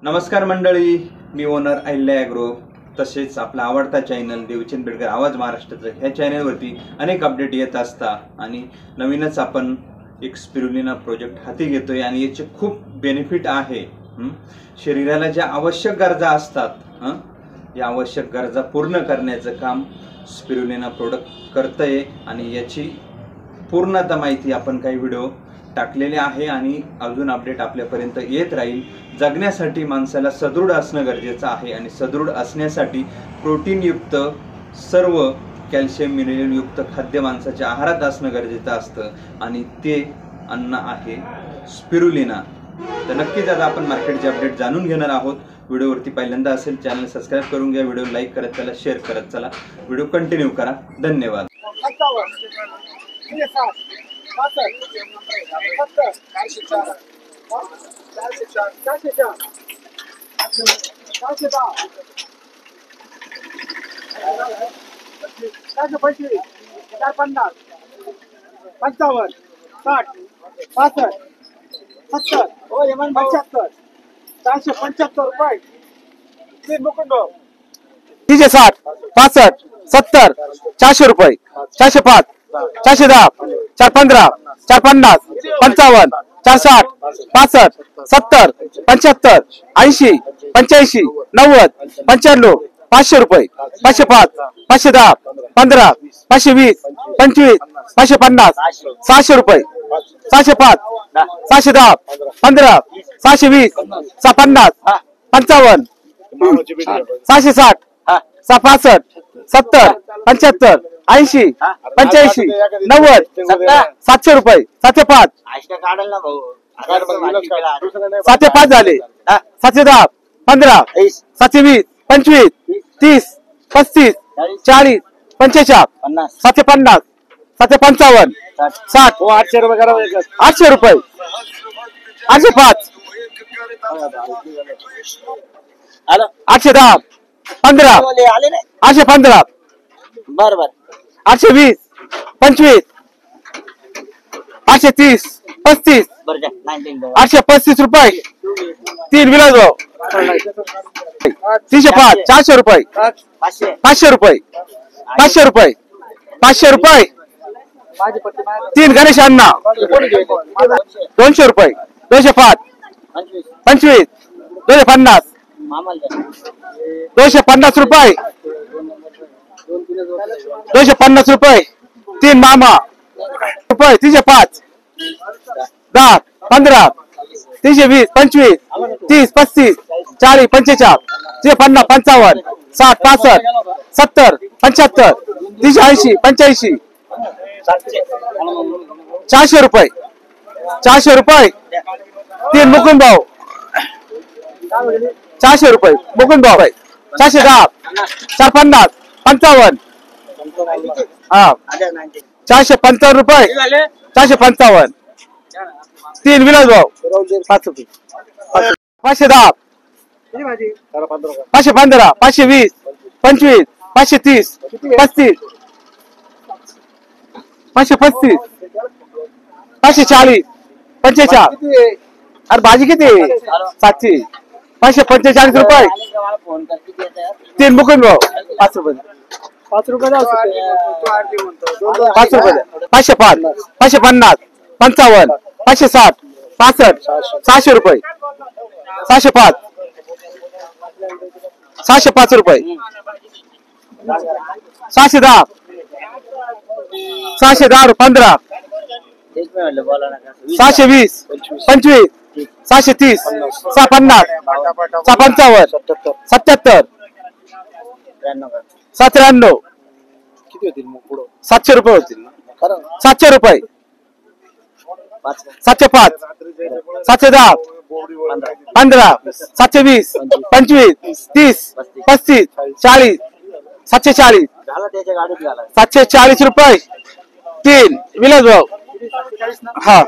नमस्कार मंडळी, मी owner Ahilya agro तसेच आपला आवडता चॅनल देवचंद बेडकर आवाज महाराष्ट्राचं ह्या चॅनलवरती अनेक अपडेट येत असतात आणि नवीनच आपण एक स्पिरुलिना प्रोजेक्ट हाती घेतोय आणि याचे खूप बेनिफिट आहे। शरीराला ज्या आवश्यक गरजा असतात या आवश्यक गरजा पूर्ण करण्याचं काम स्पिरुलिना प्रोडक्ट करतंय आणि याची पूर्णतः माहिती आपण काही व्हिडिओ टाकलेले आहे आणि अजून अपडेट आपल्यापर्यंत येत राहील। जगण्यासाठी माणसाला सदृढ असणं गरजेचं आहे आणि सदृढ असण्यासाठी प्रोटीनयुक्त सर्व कॅल्शियम मिनरल युक्त खाद्य माणसाच्या आहारात असणं गरजेचं असतं आणि ते अन्न आहे स्पिरुलिना। तर नक्कीच आता आपण मार्केटचे अपडेट जाणून घेणार आहोत। व्हिडिओवरती पहिल्यांदा असेल चॅनल सबस्क्राइब करून घ्या, व्हिडिओ लाईक करत चला, शेअर करत चला, व्हिडिओ कंटिन्यू करा। धन्यवाद। तीनशे 60, 65, 70, 400 रुपये, 405, 410, 415, 450, 55, 460, 65, 70, 75, 80, 85, 90, 95, 500 रुपये, 505, 510, 15, 520, 25, 550, 600 रुपये, 605, 610, 15, 620, 650, 55, 660, 65, 70, 75, 80, 85, 90, 700 रुपये, 705, 705 झाले, 710, 15, 720, 25, 30, 35, 40, 45, 750, 755, 60, 800 रुपये, 800 रुपये, 805, 810, 15, 815, बरोबर, 820, 25, 830, 35, 835 रुपये, 3 विलास भाऊ, 305, 400 रुपये, 500 रुपये, 500 रुपये, 500 रुपये, 3 गणेश अण्णा, 200 रुपये, 205, 25, 250, 250 रुपये, 250 रुपये, 3 मामा रुपये, 305, 10, 15, 320, 25, 30, 35, 40, 45, 50, 55, 60, 65, 70, 75, 380, 85, 400 रुपये, 400 रुपये, 3 मुकुंद भाऊ, 400 रुपये, मुकुंद भाऊ, 410, 450, 55, हा 455 रुपये, 455, 3 विलास भाऊ, 5 रुपये, 510, 515, 520, 25, 530, 35, 535, 540, 45, अरे भाजी किती 700, 545 रुपये, 3 मुकुंद भाऊ, 5 रुपये, 5 रुपये, 5 रुपये, 505, 550, 55, 560, 65, 600 रुपये, 605, 605 रुपये, 610, 610, 15, 620, 25, 630, 650, 655, 77, 97, किती होतील मग पुढे, 700 रुपये होतील ना, 700 रुपये, 705, 710, 15, 720, 25, 30, 35, 40, 740, 740 रुपये, 3 विलास भाऊ, हा